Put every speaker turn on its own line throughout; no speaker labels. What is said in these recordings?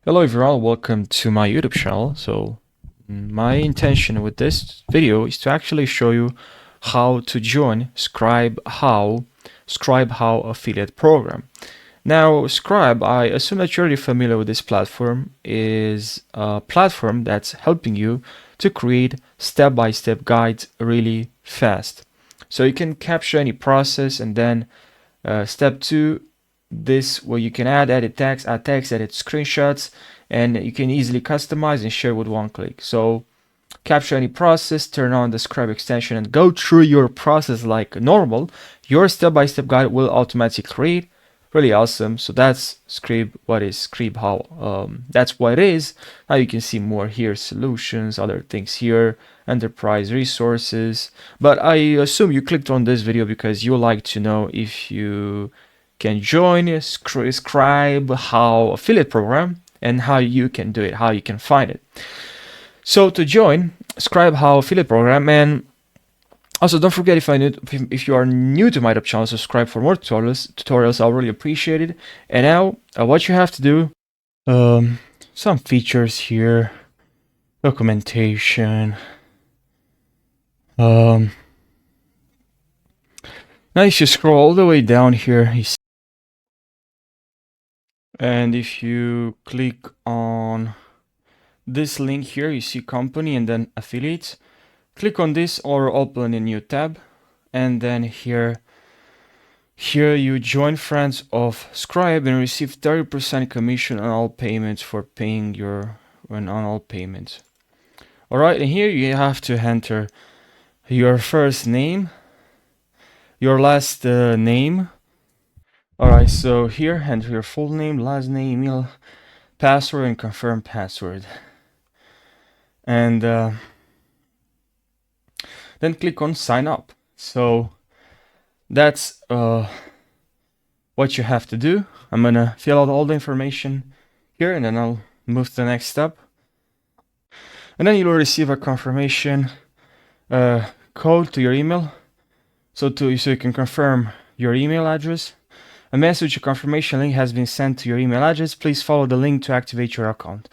Hello everyone, welcome to my YouTube channel. My intention with this video is to actually show you how to join Scribehow affiliate program. Now, Scribe, I assume that you're already familiar with this platform, is a platform that's helping you to create step-by-step guides really fast. So you can capture any process, and then step 2, this where you can edit text, edit screenshots, and you can easily customize and share with one click. So capture any process, turn on the Scribe extension, and go through your process like normal. Your step-by-step guide will automatically create. Really awesome. So that's Scribehow. That's what it is. Now you can see more here, solutions, other things here, enterprise resources. But I assume you clicked on this video because you like to know if you can join a Scribehow affiliate program and how you can do it, how you can find it. So to join Scribehow affiliate program, and also don't forget, if you are new to my YouTube channel, subscribe for more tutorials. I'll really appreciate it. And now what you have to do, some features here, documentation. Now if you scroll all the way down here, you see, and if you click on this link here, you see company and then affiliates. Click on this or open a new tab, and then here you join friends of Scribe and receive 30% commission on all payments for paying on all payments. All right, and here you have to enter your first name, your last name. All right, so here enter your full name, last name, email, password, and confirm password. And then click on sign up. So that's what you have to do. I'm gonna fill out all the information here, and then I'll move to the next step. And then you'll receive a confirmation code to your email, so you can confirm your email address. A message, a confirmation link has been sent to your email address. Please follow the link to activate your account.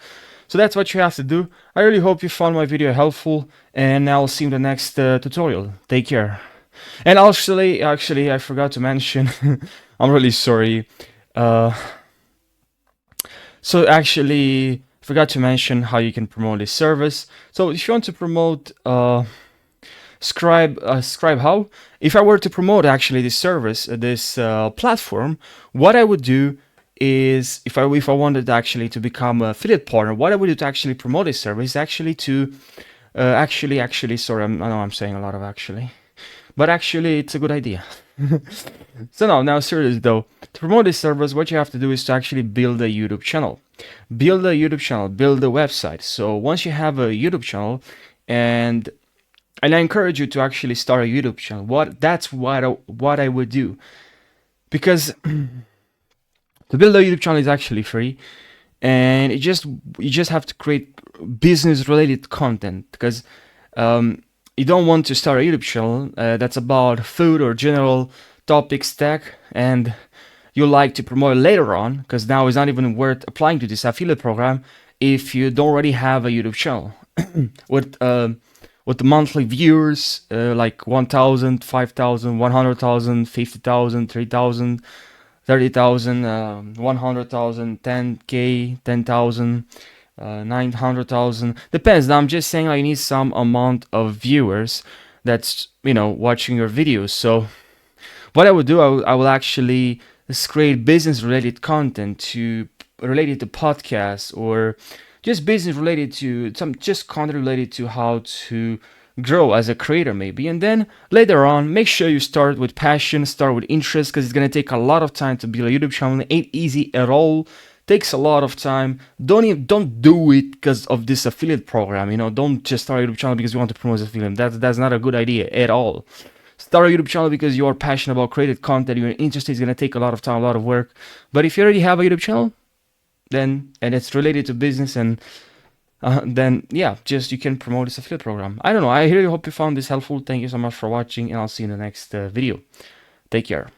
So that's what you have to do. I really hope you found my video helpful, and I'll see you in the next tutorial. Take care. And actually, I forgot to mention, I'm really sorry. So actually, forgot to mention how you can promote this service. So if you want to promote Scribehow, if I were to promote actually this service, this platform, what I would do is, if I wanted actually to become an affiliate partner, what I would do to actually promote this service is actually to sorry, I know I'm saying a lot of actually, but actually it's a good idea. So now seriously though, to promote this service, what you have to do is to actually build a YouTube channel. Build a website. So once you have a YouTube channel, and I encourage you to actually start a YouTube channel. That's what I would do, because to build a YouTube channel is actually free, and you just have to create business related content, because you don't want to start a YouTube channel that's about food or general topics, tech, and you like to promote it later on, because now it's not even worth applying to this affiliate program if you don't already have a YouTube channel with the monthly viewers like 1,000, 5,000, 100,000, 50,000, 3,000, 30,000, 100,000, 10K, 10,000, 900,000. Depends. Now I'm just saying I need some amount of viewers that's, watching your videos. So what I would do, I will actually create business related content related to podcasts, or just business related to just content related to how to grow as a creator maybe. And then later on, make sure you start with passion, start with interest, because it's going to take a lot of time to build a YouTube channel. It ain't easy at all. Takes a lot of time. Don't do it because of this affiliate program. Don't just start a YouTube channel because you want to promote affiliate. That's not a good idea at all. Start a YouTube channel because you are passionate about created content, you're interested. It's going to take a lot of time, a lot of work. But if you already have a YouTube channel, and it's related to business, and then yeah, just you can promote this affiliate program. I don't know. I really hope you found this helpful. Thank you so much for watching, and I'll see you in the next video. Take care.